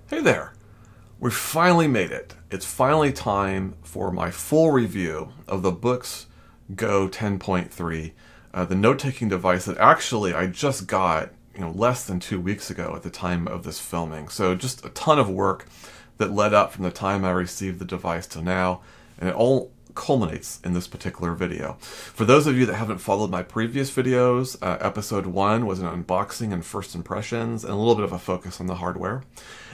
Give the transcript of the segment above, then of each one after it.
Hey there! We finally made it. It's finally time for my full review of the Boox Go 10.3, the note-taking device that actually I just got, less than 2 weeks ago at the time of this filming. So just a ton of work that led up from the time I received the device to now, and it all culminates in this particular video. For those of you that haven't followed my previous videos, episode 1 was an unboxing and first impressions and a little bit of a focus on the hardware.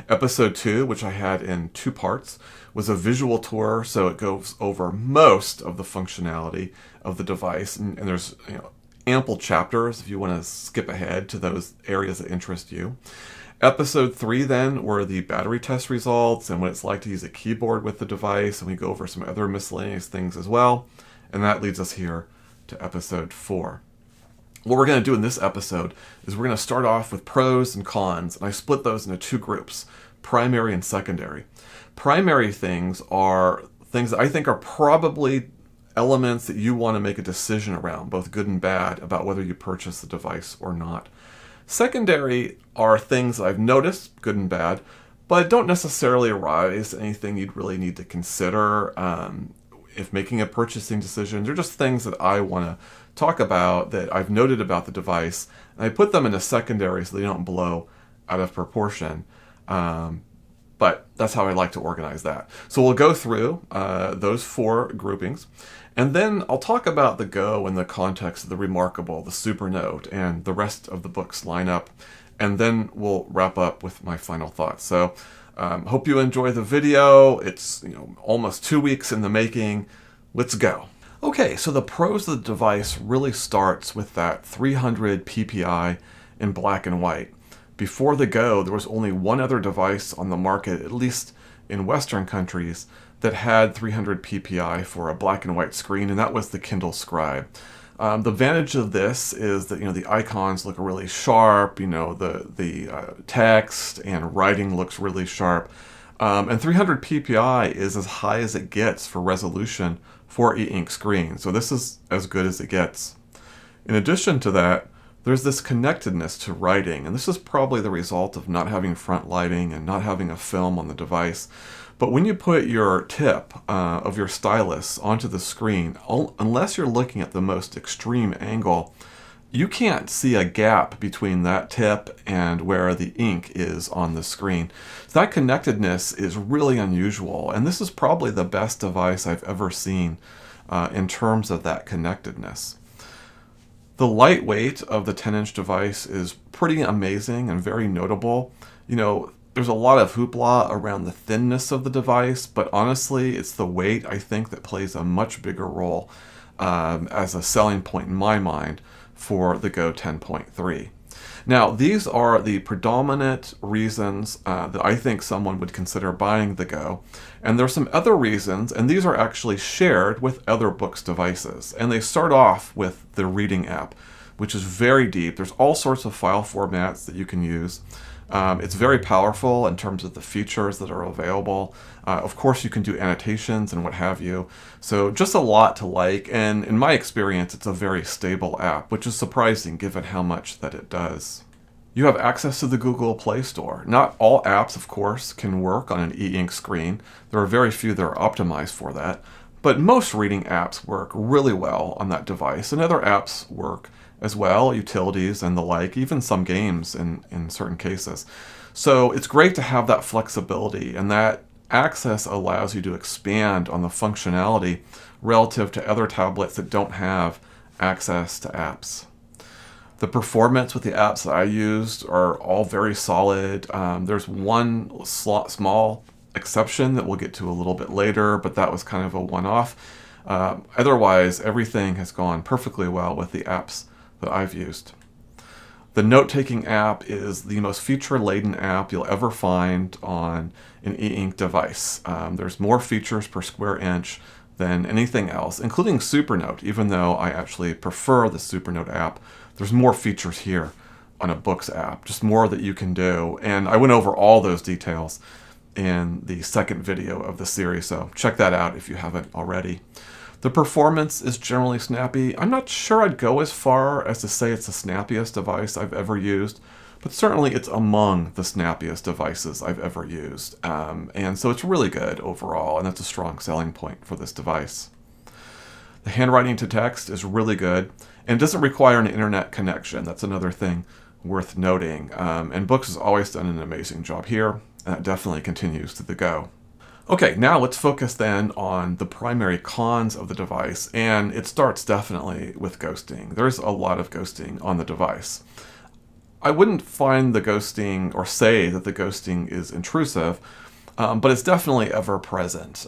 Episode 2, which I had in 2 parts, was a visual tour, so it goes over most of the functionality of the device, and there's ample chapters if you want to skip ahead to those areas that interest you. Episode 3 then were the battery test results and what it's like to use a keyboard with the device, and we go over some other miscellaneous things as well. And that leads us here to episode 4. What we're going to do in this episode is we're going to start off with pros and cons, and I split those into 2 groups, primary and secondary. Primary things are things that I think are probably elements that you want to make a decision around, both good and bad, about whether you purchase the device or not. Secondary are things that I've noticed, good and bad, but don't necessarily arise anything you'd really need to consider if making a purchasing decision. They're just things that I want to talk about that I've noted about the device, and I put them in a secondary so they don't blow out of proportion. But that's how I like to organize that. So we'll go through those 4 groupings, and then I'll talk about the Go in the context of the Remarkable, the Supernote, and the rest of the Boox lineup, and then we'll wrap up with my final thoughts. So hope you enjoy the video. It's almost 2 weeks in the making. Let's go. Okay, so the pros of the device really starts with that 300 ppi in black and white. Before the Go, there was only one other device on the market, at least in Western countries, that had 300 ppi for a black and white screen, and that was the Kindle Scribe. The advantage of this is that the icons look really sharp, the text and writing looks really sharp, and 300 ppi is as high as it gets for resolution for e-ink screen. So this is as good as it gets. In addition to that, there's this connectedness to writing, and this is probably the result of not having front lighting and not having a film on the device. But when you put your tip of your stylus onto the screen, unless you're looking at the most extreme angle, you can't see a gap between that tip and where the ink is on the screen. So that connectedness is really unusual, and this is probably the best device I've ever seen in terms of that connectedness. The lightweight of the 10-inch device is pretty amazing and very notable. There's a lot of hoopla around the thinness of the device, but honestly, it's the weight, I think, that plays a much bigger role as a selling point in my mind for the Go 10.3. Now, these are the predominant reasons that I think someone would consider buying the Go. And there are some other reasons, and these are actually shared with other Boox devices. And they start off with the reading app, which is very deep. There's all sorts of file formats that you can use. It's very powerful in terms of the features that are available. Of course, you can do annotations and what have you. So just a lot to like, and in my experience, it's a very stable app, which is surprising given how much that it does. You have access to the Google Play Store. Not all apps, of course, can work on an e-ink screen. There are very few that are optimized for that, but most reading apps work really well on that device, and other apps work as well, utilities and the like, even some games in certain cases. So it's great to have that flexibility, and that access allows you to expand on the functionality relative to other tablets that don't have access to apps. The performance with the apps that I used are all very solid. There's one small exception that we'll get to a little bit later, but that was kind of a one-off. Otherwise, everything has gone perfectly well with the apps that I've used. The note-taking app is the most feature-laden app you'll ever find on an e-ink device. There's more features per square inch than anything else, including Supernote. Even though I actually prefer the Supernote app, there's more features here on a Boox app, just more that you can do. And I went over all those details in the second video of the series, so check that out if you haven't already. The performance is generally snappy. I'm not sure I'd go as far as to say it's the snappiest device I've ever used, but certainly it's among the snappiest devices I've ever used. And so it's really good overall, and that's a strong selling point for this device. The handwriting to text is really good, and it doesn't require an internet connection. That's another thing worth noting. And Boox has always done an amazing job here, and that definitely continues to the Go. Okay, now let's focus then on the primary cons of the device, and it starts definitely with ghosting. There's a lot of ghosting on the device. I wouldn't find the ghosting or say that the ghosting is intrusive, but it's definitely ever present.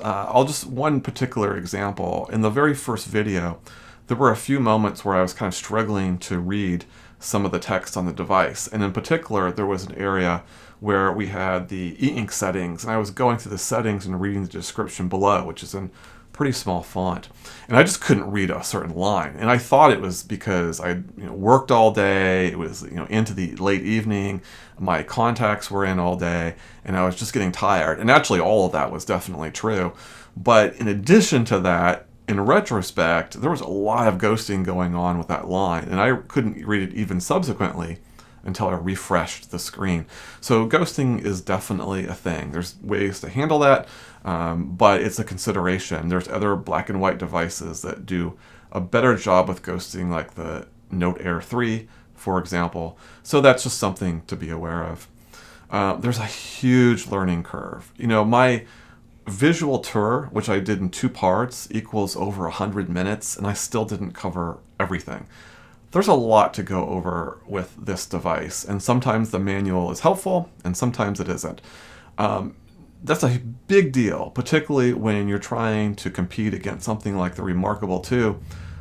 One particular example. In the very first video, there were a few moments where I was kind of struggling to read some of the text on the device, and in particular, there was an area where we had the e-ink settings, and I was going through the settings and reading the description below, which is in pretty small font, and I just couldn't read a certain line. And I thought it was because I worked all day, it was into the late evening, my contacts were in all day, and I was just getting tired. And actually all of that was definitely true. But in addition to that, in retrospect, there was a lot of ghosting going on with that line, and I couldn't read it even subsequently until I refreshed the screen. So ghosting is definitely a thing. There's ways to handle that, but it's a consideration. There's other black and white devices that do a better job with ghosting, like the Note Air 3, for example. So that's just something to be aware of. There's a huge learning curve. My visual tour, which I did in 2 parts, equals over 100 minutes, and I still didn't cover everything. There's a lot to go over with this device, and sometimes the manual is helpful, and sometimes it isn't. That's a big deal, particularly when you're trying to compete against something like the Remarkable 2,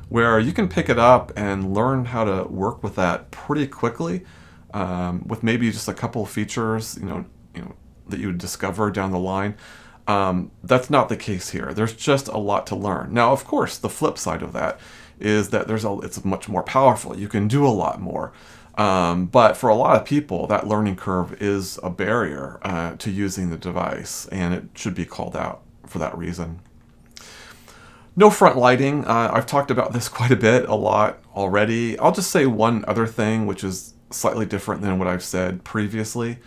where you can pick it up and learn how to work with that pretty quickly, with maybe just a couple of features, that you would discover down the line. That's not the case here. There's just a lot to learn. Now, of course, the flip side of that is that it's much more powerful. You can do a lot more. But for a lot of people, that learning curve is a barrier to using the device, and it should be called out for that reason. No front lighting. I've talked about this quite a lot already. I'll just say one other thing, which is slightly different than what I've said previously.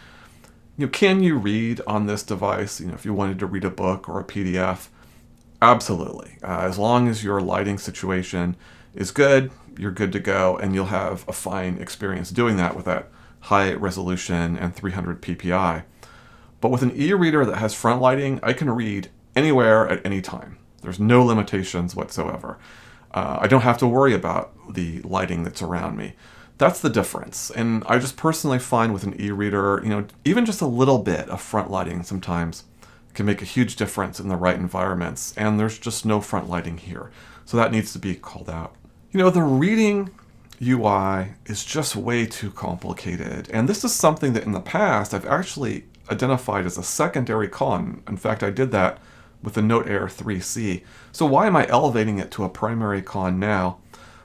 Can you read on this device? If you wanted to read a book or a PDF, absolutely. As long as your lighting situation is good, you're good to go, and you'll have a fine experience doing that with that high resolution and 300 ppi. But with an e-reader that has front lighting, I can read anywhere at any time. There's no limitations whatsoever. I don't have to worry about the lighting that's around me. That's the difference. And I just personally find with an e-reader, even just a little bit of front lighting sometimes can make a huge difference in the right environments, and there's just no front lighting here. So that needs to be called out. The reading UI is just way too complicated, and this is something that in the past I've actually identified as a secondary con. In fact, I did that with the Note Air 3C. So why am I elevating it to a primary con now?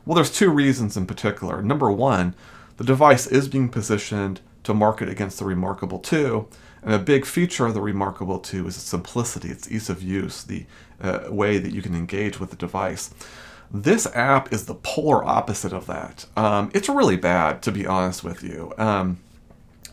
Well, there's 2 reasons in particular. Number one, the device is being positioned to market against the Remarkable 2, and a big feature of the Remarkable 2 is its simplicity, its ease of use, the way that you can engage with the device. This app is the polar opposite of that. It's really bad, to be honest with you. And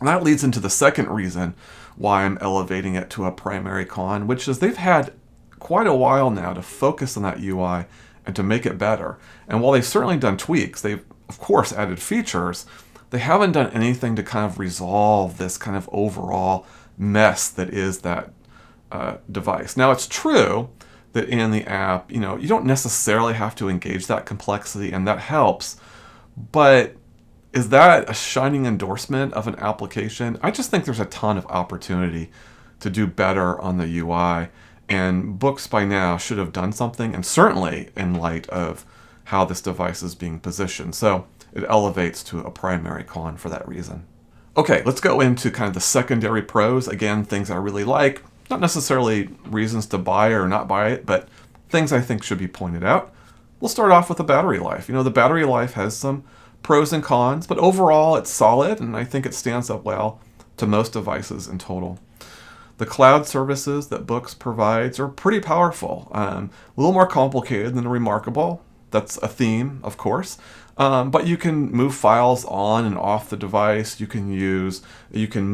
that leads into the second reason why I'm elevating it to a primary con, which is they've had quite a while now to focus on that UI and to make it better. And while they've certainly done tweaks, they've of course added features, they haven't done anything to kind of resolve this kind of overall mess that is that device. Now, it's true that in the app, you don't necessarily have to engage that complexity, and that helps, but is that a shining endorsement of an application? I just think there's a ton of opportunity to do better on the UI, and Boox by now should have done something, and certainly in light of how this device is being positioned. So it elevates to a primary con for that reason. Okay, let's go into kind of the secondary pros. Again, things I really like. Not necessarily reasons to buy or not buy it, but things I think should be pointed out. We'll start off with the battery life. The battery life has some pros and cons, but overall it's solid, and I think it stands up well to most devices in total. The cloud services that Boox provides are pretty powerful. A little more complicated than the Remarkable. That's a theme, of course, But you can move files on and off the device. You can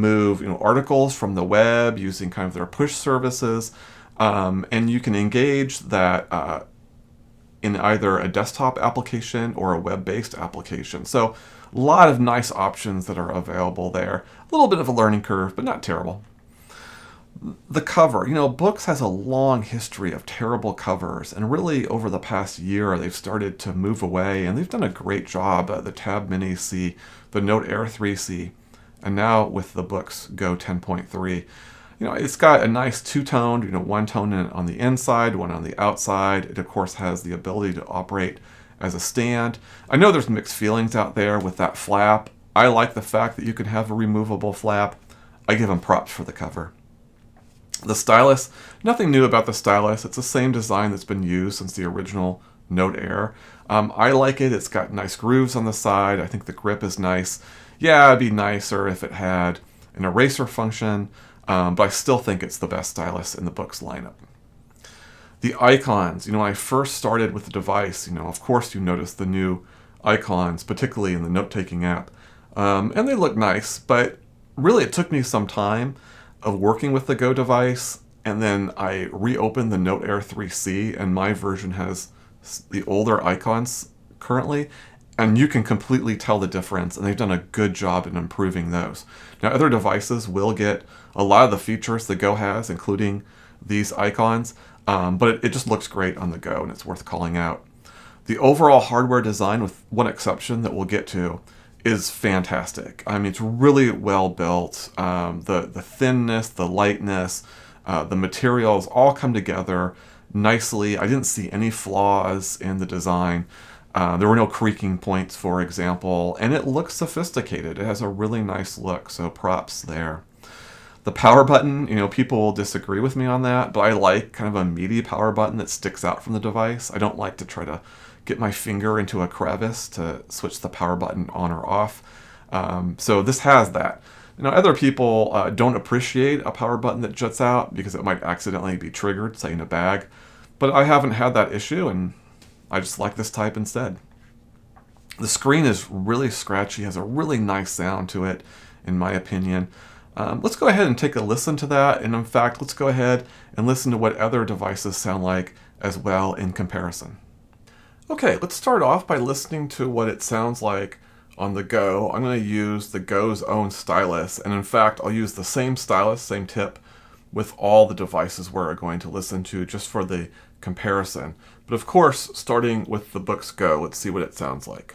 move articles from the web using kind of their push services, and you can engage that in either a desktop application or a web-based application. So a lot of nice options that are available there. A little bit of a learning curve, but not terrible. The cover, Boox has a long history of terrible covers, and really over the past year they've started to move away, and they've done a great job. The Tab Mini C, the Note Air 3C, and now with the Boox Go 10.3. It's got a nice two-toned, one tone on the inside, one on the outside. It, of course, has the ability to operate as a stand. I know there's mixed feelings out there with that flap. I like the fact that you can have a removable flap. I give them props for the cover. The stylus, nothing new about the stylus. It's the same design that's been used since the original Note Air. I like it. It's got nice grooves on the side. I think the grip is nice. Yeah, it'd be nicer if it had an eraser function, but I still think it's the best stylus in the Boox lineup. The icons, when I first started with the device, of course you notice the new icons, particularly in the note-taking app. And they look nice, but really it took me some time of working with the Go device, and then I reopened the Note Air 3C, and my version has the older icons currently, and you can completely tell the difference, and they've done a good job in improving those. Now, other devices will get a lot of the features the Go has, including these icons, but it just looks great on the Go, and it's worth calling out. The overall hardware design, with one exception that we'll get to, is fantastic. I mean, it's really well built. The thinness, the lightness, the materials all come together nicely. I didn't see any flaws in the design. There were no creaking points, for example, and it looks sophisticated. It has a really nice look, so props there. The power button, people will disagree with me on that, but I like kind of a meaty power button that sticks out from the device. I don't like to try to get my finger into a crevice to switch the power button on or off. So this has that. Other people don't appreciate a power button that juts out because it might accidentally be triggered, say in a bag. But I haven't had that issue, and I just like this type instead. The screen is really scratchy, has a really nice sound to it, in my opinion. Let's go ahead and take a listen to that. And in fact, let's go ahead and listen to what other devices sound like as well in comparison. Okay, let's start off by listening to what it sounds like on the Go. I'm going to use the Go's own stylus, and in fact, I'll use the same stylus, same tip, with all the devices we're going to listen to just for the comparison. But of course, starting with the Boox Go, let's see what it sounds like.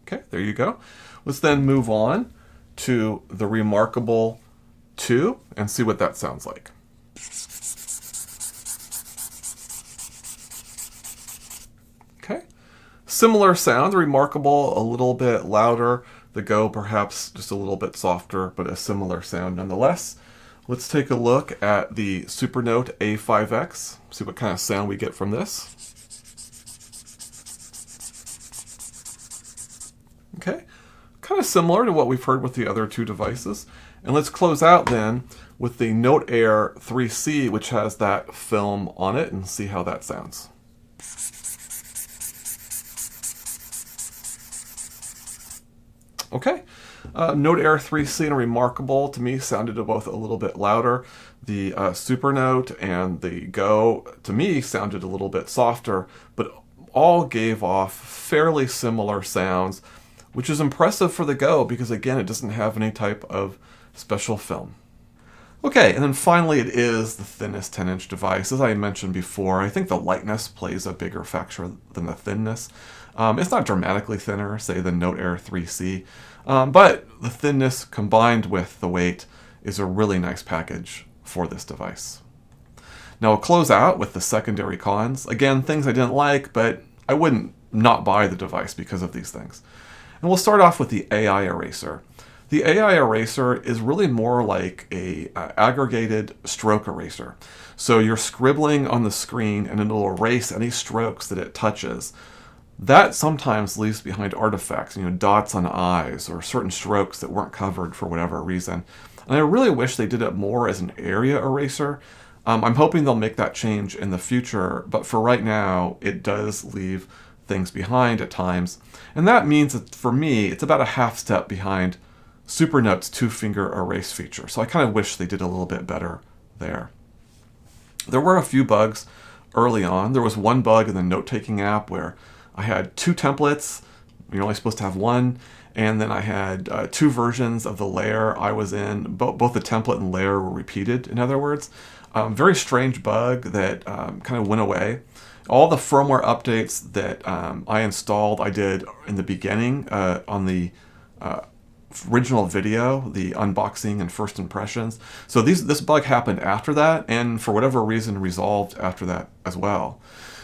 Okay, there you go. Let's then move on to the Remarkable 2 and see what that sounds like. Okay, similar sound, Remarkable a little bit louder, the Go perhaps just a little bit softer, but a similar sound nonetheless. Let's take a look at the Supernote A5X, see what kind of sound we get from this. Okay, kind of similar to what we've heard with the other two devices. And let's close out then with the Note Air 3C, which has that film on it, and see how that sounds. Okay, Note Air 3C and Remarkable to me sounded both a little bit louder. The Supernote and the Go to me sounded a little bit softer, but all gave off fairly similar sounds, which is impressive for the Go because again, it doesn't have any type of special film. Okay, and then finally it is the thinnest 10-inch device. As I mentioned before, I think the lightness plays a bigger factor than the thinness. It's not dramatically thinner, say the Note Air 3C, but the thinness combined with the weight is a really nice package for this device. Now I'll close out with the secondary cons. Again, things I didn't like, but I wouldn't not buy the device because of these things. And we'll start off with the AI eraser. The AI eraser is really more like a aggregated stroke eraser. So you're scribbling on the screen and it'll erase any strokes that it touches. That sometimes leaves behind artifacts, dots on eyes or certain strokes that weren't covered for whatever reason. And I really wish they did it more as an area eraser. I'm hoping they'll make that change in the future, but for right now, it does leave things behind at times. And that means that for me, it's about a half step behind Supernote's two-finger erase feature. So I kind of wish they did a little bit better there. There were a few bugs early on. There was one bug in the note-taking app where I had two templates. You're only supposed to have one. And then I had two versions of the layer I was in. Both the template and layer were repeated, in other words. Very strange bug that kind of went away. All the firmware updates that I installed, I did in the beginning on the original video, the unboxing and first impressions. So this bug happened after that, and for whatever reason resolved after that as well.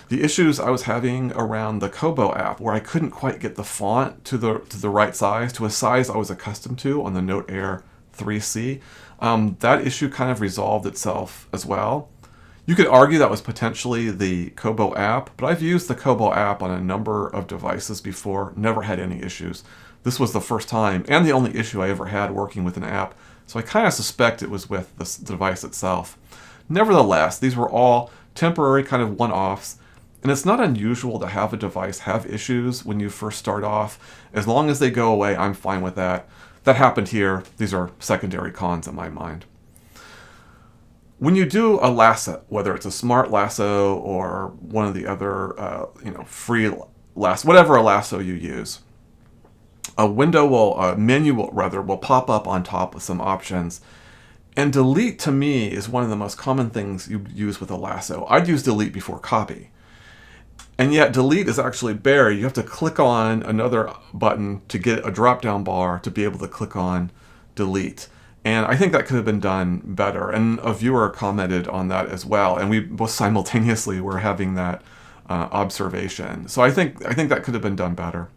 The issues I was having around the Kobo app, where I couldn't quite get the font to the right size, to a size I was accustomed to on the Note Air 3C, that issue kind of resolved itself as well. You could argue that was potentially the Kobo app, but I've used the Kobo app on a number of devices before, never had any issues. This was the first time and the only issue I ever had working with an app, so I kind of suspect it was with the device itself. Nevertheless, these were all temporary kind of one-offs, and it's not unusual to have a device have issues when you first start off. As long as they go away, I'm fine with that. That happened here. These are secondary cons in my mind. When you do a lasso, whether it's a smart lasso or one of the other free lasso, whatever a lasso you use, a menu will pop up on top with some options. And delete, to me, is one of the most common things you use with a lasso. I'd use delete before copy. And yet delete is actually buried. You have to click on another button to get a drop-down bar to be able to click on delete. And I think that could have been done better. And a viewer commented on that as well. And we both simultaneously were having that observation. So I think that could have been done better.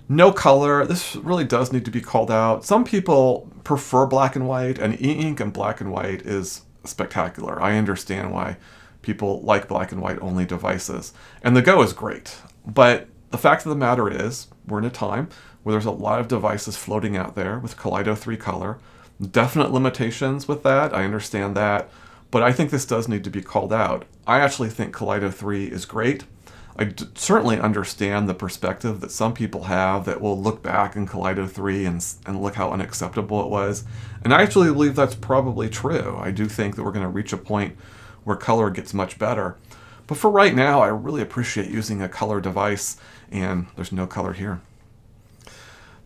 No color. This really does need to be called out. Some people prefer black and white, and e-ink and black and white is spectacular. I understand why people like black and white only devices. And the Go is great. But the fact of the matter is, we're in a time where there's a lot of devices floating out there with Kaleido 3 color. Definite limitations with that, I understand that. But I think this does need to be called out. I actually think Kaleido 3 is great. I certainly understand the perspective that some people have that will look back in Kaleido 3 and look how unacceptable it was. And I actually believe that's probably true. I do think that we're going to reach a point where color gets much better. But for right now, I really appreciate using a color device, and there's no color here.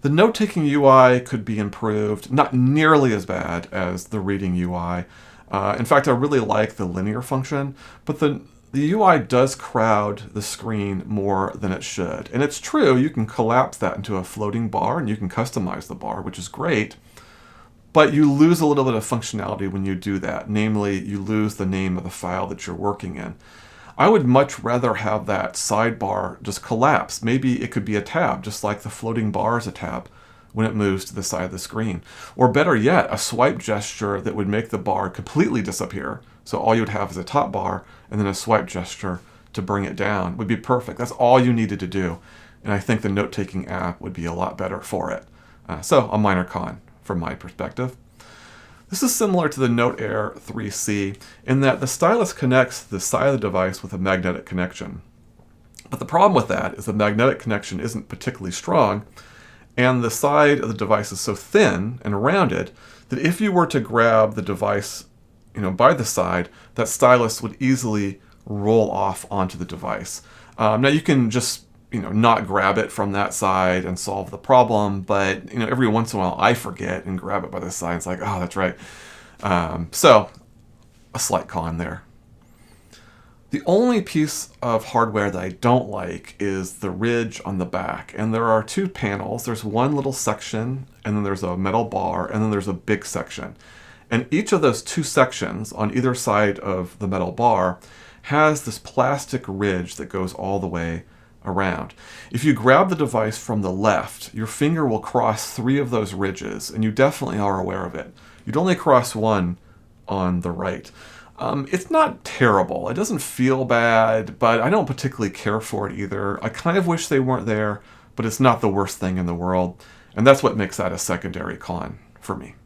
The note-taking UI could be improved, not nearly as bad as the reading UI. In fact, I really like the linear function, but the UI does crowd the screen more than it should. And it's true, you can collapse that into a floating bar, and you can customize the bar, which is great. But you lose a little bit of functionality when you do that. Namely, you lose the name of the file that you're working in. I would much rather have that sidebar just collapse. Maybe it could be a tab, just like the floating bar is a tab when it moves to the side of the screen. Or better yet, a swipe gesture that would make the bar completely disappear. So all you would have is a top bar and then a swipe gesture to bring it down would be perfect. That's all you needed to do. And I think the note-taking app would be a lot better for it. So a minor con from my perspective. This is similar to the Note Air 3C in that the stylus connects the side of the device with a magnetic connection. But the problem with that is the magnetic connection isn't particularly strong, and the side of the device is so thin and rounded that if you were to grab the device by the side, that stylus would easily roll off onto the device. Now you can just not grab it from that side and solve the problem, but every once in a while I forget and grab it by the side. It's like, oh, that's right. So a slight con there. The only piece of hardware that I don't like is the ridge on the back. And there are two panels. There's one little section, and then there's a metal bar, and then there's a big section. And each of those two sections on either side of the metal bar has this plastic ridge that goes all the way around. If you grab the device from the left, your finger will cross 3 of those ridges, and you definitely are aware of it. You'd only cross one on the right. It's not terrible. It doesn't feel bad, but I don't particularly care for it either. I kind of wish they weren't there, but it's not the worst thing in the world, and that's what makes that a secondary con for me.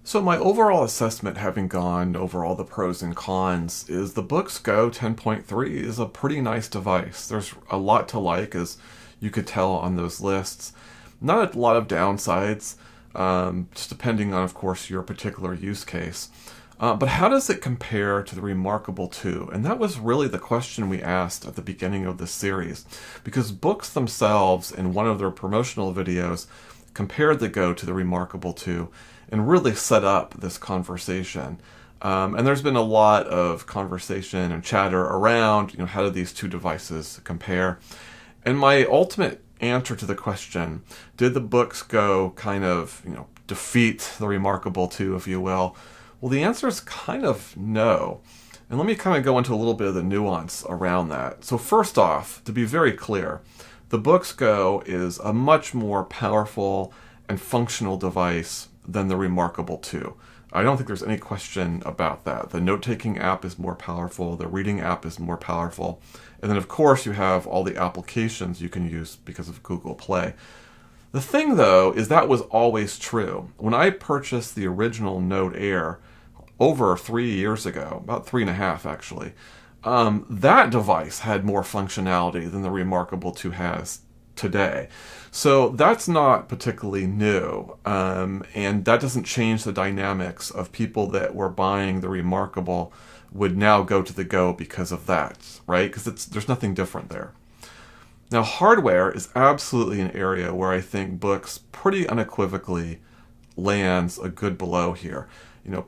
So my overall assessment, having gone over all the pros and cons, is the Boox Go 10.3 is a pretty nice device. There's a lot to like, as you could tell on those lists. Not a lot of downsides, just depending on, of course, your particular use case. But how does it compare to the Remarkable 2? And that was really the question we asked at the beginning of this series, because Boox themselves, in one of their promotional videos, compared the Go to the Remarkable 2 and really set up this conversation. And there's been a lot of conversation and chatter around, how do these two devices compare? And my ultimate answer to the question, did the Boox Go kind of, defeat the Remarkable 2, if you will? Well, the answer is kind of no. And let me kind of go into a little bit of the nuance around that. So first off, to be very clear, the Boox Go is a much more powerful and functional device than the Remarkable 2. I don't think there's any question about that. The note-taking app is more powerful, the reading app is more powerful, and then of course you have all the applications you can use because of Google Play. The thing though is that was always true. When I purchased the original Note Air over 3 years ago, about 3.5 actually, that device had more functionality than the Remarkable 2 has today. So that's not particularly new, and that doesn't change the dynamics of people that were buying the Remarkable would now go to the Go because of that, right? Because there's nothing different there. Now, hardware is absolutely an area where I think Boox pretty unequivocally lands a good blow here.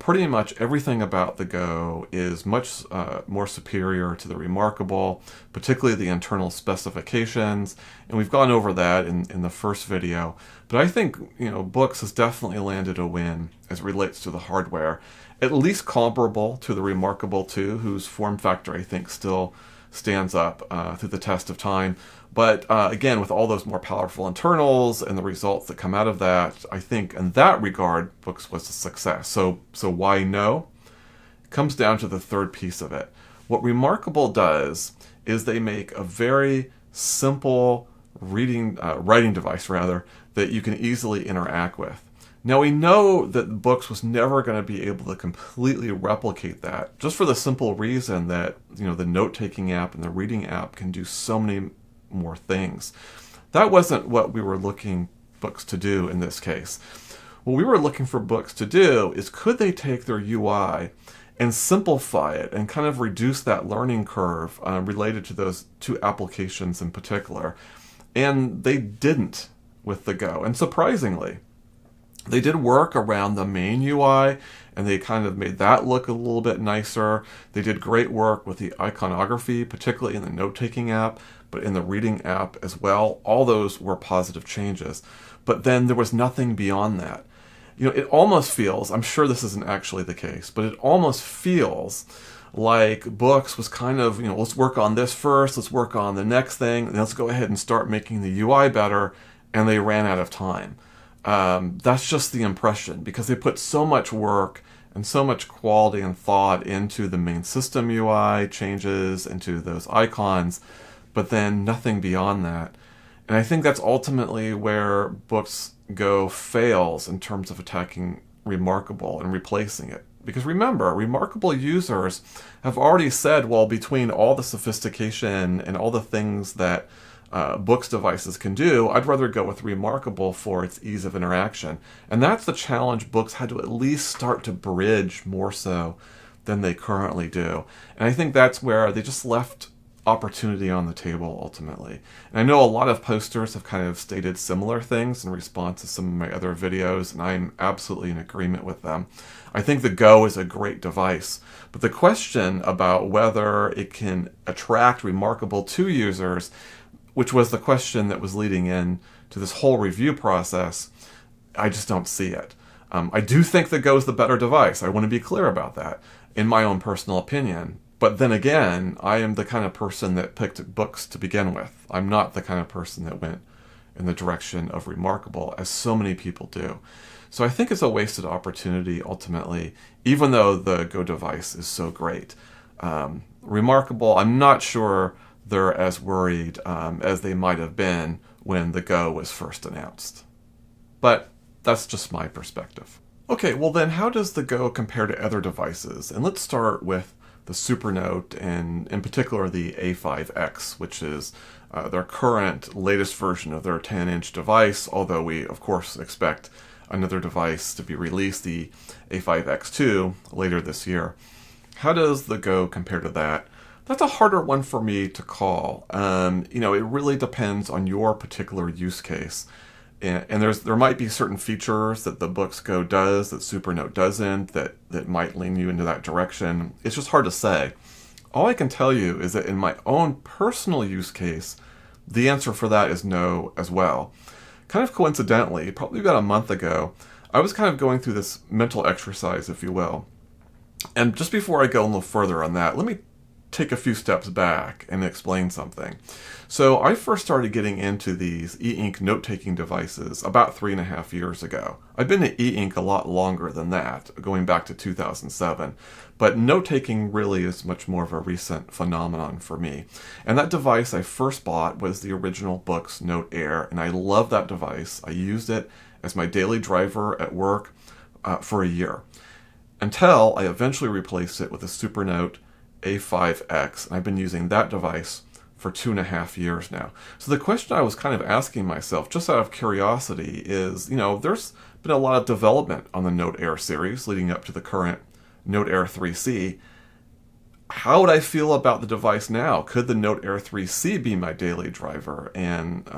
Pretty much everything about the Go is much more superior to the Remarkable, particularly the internal specifications, and we've gone over that in the first video. But I think, Boox has definitely landed a win as it relates to the hardware, at least comparable to the Remarkable 2, whose form factor I think still stands up through the test of time. But again, with all those more powerful internals and the results that come out of that, I think in that regard, Boox was a success. So why no? It comes down to the third piece of it. What Remarkable does is they make a very simple writing device, that you can easily interact with. Now we know that Boox was never going to be able to completely replicate that, just for the simple reason that the note-taking app and the reading app can do so many more things. That wasn't what we were looking Boox to do in this case. What we were looking for Boox to do is, could they take their UI and simplify it and kind of reduce that learning curve related to those two applications in particular? And they didn't with the Go. And surprisingly, they did work around the main UI, and they kind of made that look a little bit nicer. They did great work with the iconography, particularly in the note-taking app, but in the reading app as well. All those were positive changes. But then there was nothing beyond that. It almost feels, I'm sure this isn't actually the case, but it almost feels like Boox was kind of, let's work on this first, let's work on the next thing, and let's go ahead and start making the UI better, and they ran out of time. That's just the impression, because they put so much work and so much quality and thought into the main system UI changes, into those icons, but then nothing beyond that. And I think that's ultimately where Boox Go fails in terms of attacking Remarkable and replacing it. Because remember, Remarkable users have already said, well, between all the sophistication and all the things that Boox devices can do, I'd rather go with Remarkable for its ease of interaction. And that's the challenge Boox had to at least start to bridge more so than they currently do. And I think that's where they just left opportunity on the table ultimately. And I know a lot of posters have kind of stated similar things in response to some of my other videos, and I'm absolutely in agreement with them. I think the Go is a great device, but the question about whether it can attract Remarkable 2 users, which was the question that was leading in to this whole review process, I just don't see it. I do think the Go is the better device. I want to be clear about that, in my own personal opinion. But then again, I am the kind of person that picked Boox to begin with. I'm not the kind of person that went in the direction of Remarkable, as so many people do. So I think it's a wasted opportunity, ultimately, even though the Go device is so great. Remarkable, I'm not sure they're as worried as they might have been when the Go was first announced. But that's just my perspective. Okay, well then how does the Go compare to other devices? And let's start with the Supernote and in particular the A5X, which is their current latest version of their 10-inch device, although we of course expect another device to be released, the A5X2, later this year. How does the Go compare to that? That's a harder one for me to call. It really depends on your particular use case. And there might be certain features that the Boox Go does that Supernote doesn't that might lean you into that direction. It's just hard to say. All I can tell you is that in my own personal use case, the answer for that is no as well. Kind of coincidentally, probably about a month ago, I was kind of going through this mental exercise, if you will. And just before I go a little further on that, let me take a few steps back and explain something. So I first started getting into these e-ink note-taking devices about 3.5 years ago. I've been to e-ink a lot longer than that, going back to 2007. But note-taking really is much more of a recent phenomenon for me. And that device I first bought was the original Boox Note Air, and I love that device. I used it as my daily driver at work for a year, until I eventually replaced it with a Supernote A5X, and I've been using that device for 2.5 years now. So the question I was kind of asking myself, just out of curiosity, is, there's been a lot of development on the Note Air series leading up to the current Note Air 3C. How would I feel about the device now? Could the Note Air 3C be my daily driver and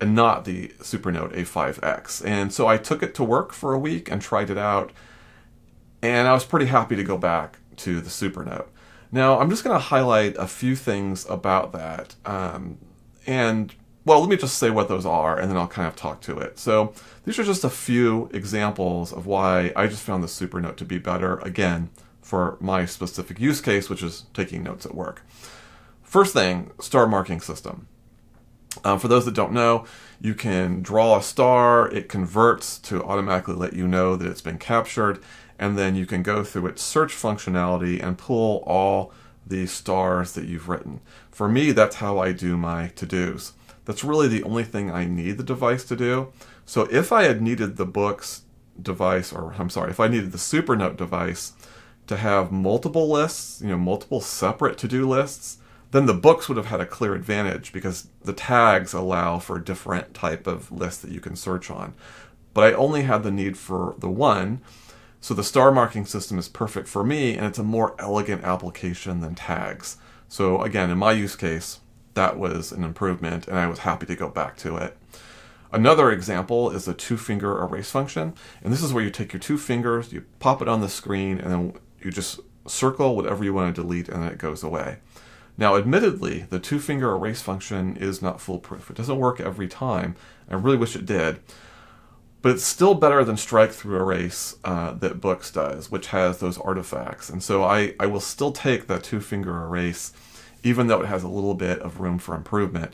not the Supernote A5X? And so I took it to work for a week and tried it out, and I was pretty happy to go back to the Supernote. Now, I'm just going to highlight a few things about that. Let me just say what those are, and then I'll kind of talk to it. So these are just a few examples of why I just found the Supernote to be better, again, for my specific use case, which is taking notes at work. First thing, star marking system. For those that don't know, you can draw a star, it converts to automatically let you know that it's been captured, and then you can go through its search functionality and pull all the stars that you've written. For me, that's how I do my to-dos. That's really the only thing I need the device to do. So if I had needed the Boox device, if I needed the Supernote device to have multiple lists, multiple separate to-do lists, then the Boox would have had a clear advantage because the tags allow for a different type of list that you can search on. But I only had the need for the one, so the star marking system is perfect for me, and it's a more elegant application than tags. So again, in my use case, that was an improvement, and I was happy to go back to it. Another example is the two-finger erase function, and this is where you take your two fingers, you pop it on the screen, and then you just circle whatever you want to delete, and then it goes away. Now, admittedly, the two-finger erase function is not foolproof. It doesn't work every time. I really wish it did. But it's still better than strike-through erase that Boox does, which has those artifacts. And so I will still take the two-finger erase, even though it has a little bit of room for improvement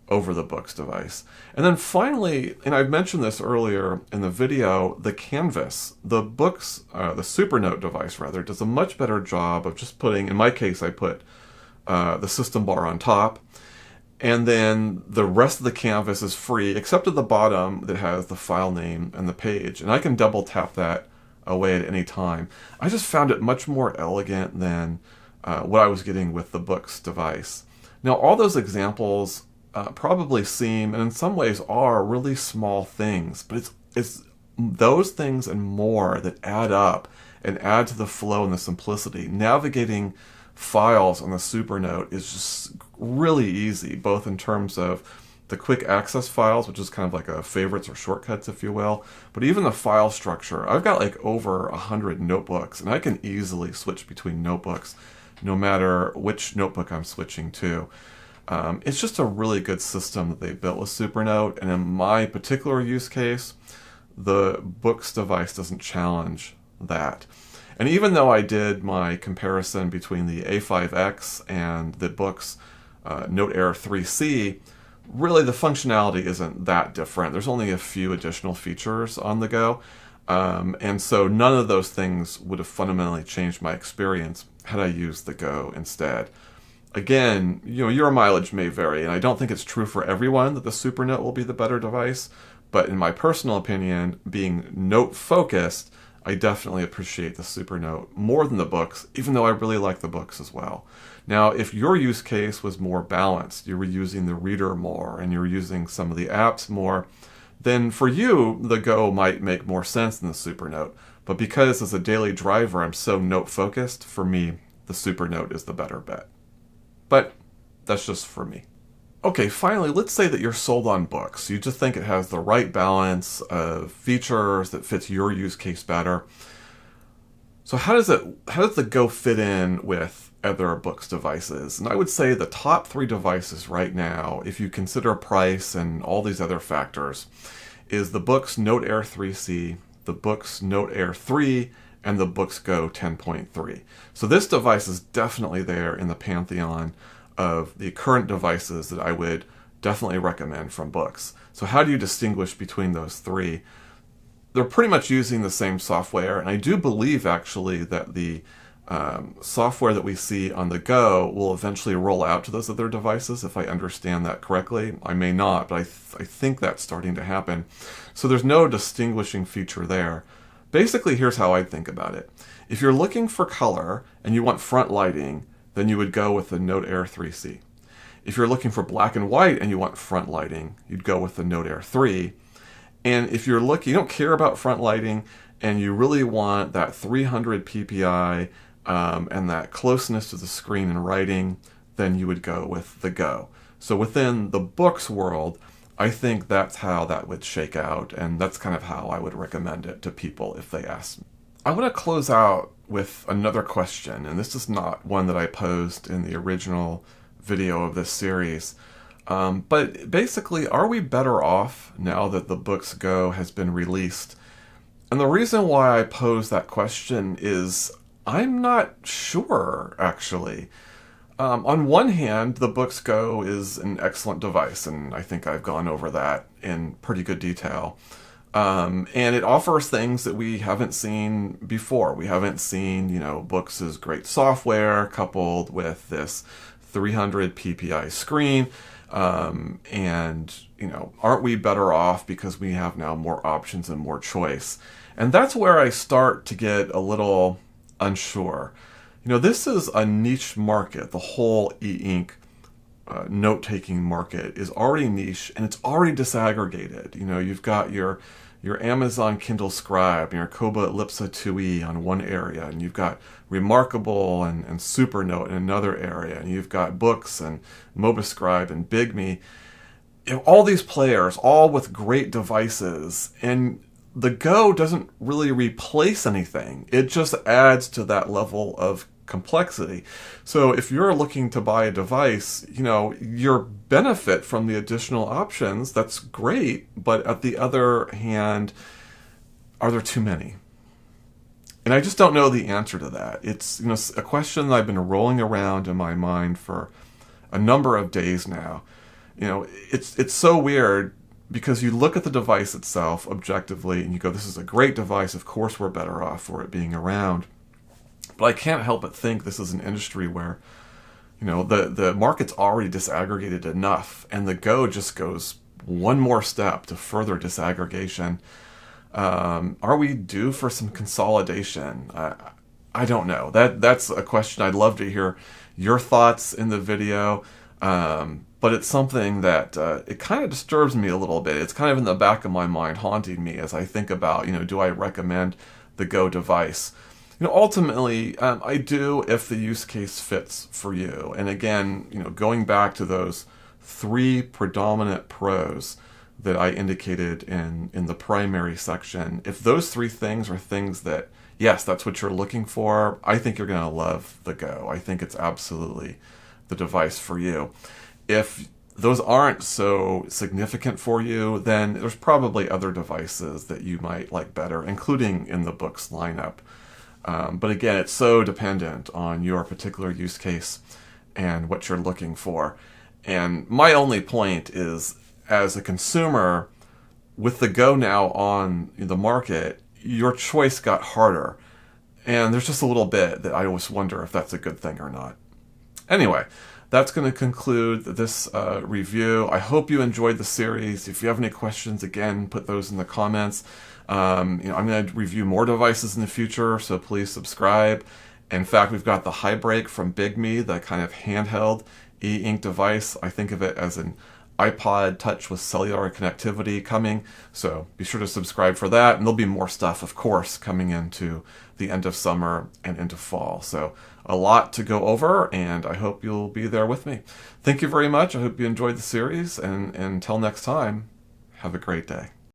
over the Boox device. And then finally, and I've mentioned this earlier in the video, the canvas. The Boox, the Supernote device rather, does a much better job of just putting, in my case I put the system bar on top, and then the rest of the canvas is free, except at the bottom that has the file name and the page. And I can double tap that away at any time. I just found it much more elegant than what I was getting with the Boox device. Now, all those examples probably seem, and in some ways are, really small things, but it's those things and more that add up and add to the flow and the simplicity. Navigating files on the Supernote is just really easy, both in terms of the quick access files, which is kind of like a favorites or shortcuts, if you will, but even the file structure. I've got like over 100 notebooks, and I can easily switch between notebooks no matter which notebook I'm switching to. It's just a really good system that they built with Supernote, and in my particular use case, the Boox device doesn't challenge that. And even though I did my comparison between the A5X and the Boox Note Air 3C, really the functionality isn't that different. There's only a few additional features on the go. And so none of those things would have fundamentally changed my experience had I used the Go instead. Again, your mileage may vary, and I don't think it's true for everyone that the Supernote will be the better device, But in my personal opinion, being note focused, I definitely appreciate the Supernote more than the Boox, even though I really like the Boox as well. Now, if your use case was more balanced, you were using the reader more and you were using some of the apps more, then for you, the Go might make more sense than the Supernote. But because as a daily driver, I'm so note focused, for me, the Supernote is the better bet. But that's just for me. Okay, finally, let's say that you're sold on Boox. You just think it has the right balance of features that fits your use case better. So how does the Go fit in with other Boox devices? And I would say the top 3 devices right now, if you consider price and all these other factors, is the Boox Note Air 3C, the Boox Note Air 3, and the Boox Go 10.3. So this device is definitely there in the pantheon of the current devices that I would definitely recommend from Boox. So how do you distinguish between those 3? They're pretty much using the same software, and I do believe actually that the software that we see on the Go will eventually roll out to those other devices, if I understand that correctly. I may not, but I think that's starting to happen. So there's no distinguishing feature there. Basically, here's how I think about it. If you're looking for color and you want front lighting, then you would go with the Note Air 3C. If you're looking for black and white and you want front lighting, you'd go with the Note Air 3. And if you don't care about front lighting and you really want that 300 ppi and that closeness to the screen and writing, then you would go with the Go. So within the Boox world, I think that's how that would shake out, and that's kind of how I would recommend it to people if they ask me. I want to close out with another question, and this is not one that I posed in the original video of this series. But basically, are we better off now that the Boox Go has been released? And the reason why I pose that question is I'm not sure, actually. On one hand, the Boox Go is an excellent device, and I think I've gone over that in pretty good detail. And it offers things that we haven't seen before. We haven't seen, Boox's great software coupled with this 300 ppi screen. And, aren't we better off because we have now more options and more choice? And that's where I start to get a little unsure. This is a niche market. The whole e-ink note-taking market is already niche, and it's already disaggregated. You've got your Amazon Kindle Scribe and your Kobo Ellipsa 2e on one area, and you've got Remarkable and Supernote in another area, and you've got Boox and MobiScribe and BigMe. All these players, all with great devices, and the Go doesn't really replace anything. It just adds to that level of complexity. So if you're looking to buy a device, your benefit from the additional options, that's great. But at the other hand, are there too many? And I just don't know the answer to that. It's a question that I've been rolling around in my mind for a number of days now. It's so weird because you look at the device itself objectively and you go, this is a great device. Of course, we're better off for it being around. But I can't help but think this is an industry where, the market's already disaggregated enough, and the Go just goes one more step to further disaggregation. Are we due for some consolidation? I don't know. That's a question I'd love to hear your thoughts in the video. But it's something that it kind of disturbs me a little bit. It's kind of in the back of my mind, haunting me as I think about, do I recommend the Go device? Ultimately, I do if the use case fits for you. And again, going back to those 3 predominant pros that I indicated in the primary section, if those 3 things are things that, yes, that's what you're looking for, I think you're going to love the Go. I think it's absolutely the device for you. If those aren't so significant for you, then there's probably other devices that you might like better, including in the Boox lineup. But again, it's so dependent on your particular use case and what you're looking for. And my only point is, as a consumer, with the Go now on the market, your choice got harder. And there's just a little bit that I always wonder if that's a good thing or not. Anyway, that's going to conclude this review. I hope you enjoyed the series. If you have any questions, again, put those in the comments. I'm going to review more devices in the future, so please subscribe. In fact, we've got the Highbreak from BigMe, the kind of handheld e-ink device. I think of it as an iPod Touch with cellular connectivity coming, so be sure to subscribe for that. And there'll be more stuff, of course, coming into the end of summer and into fall. So a lot to go over, and I hope you'll be there with me. Thank you very much. I hope you enjoyed the series, and until next time, have a great day.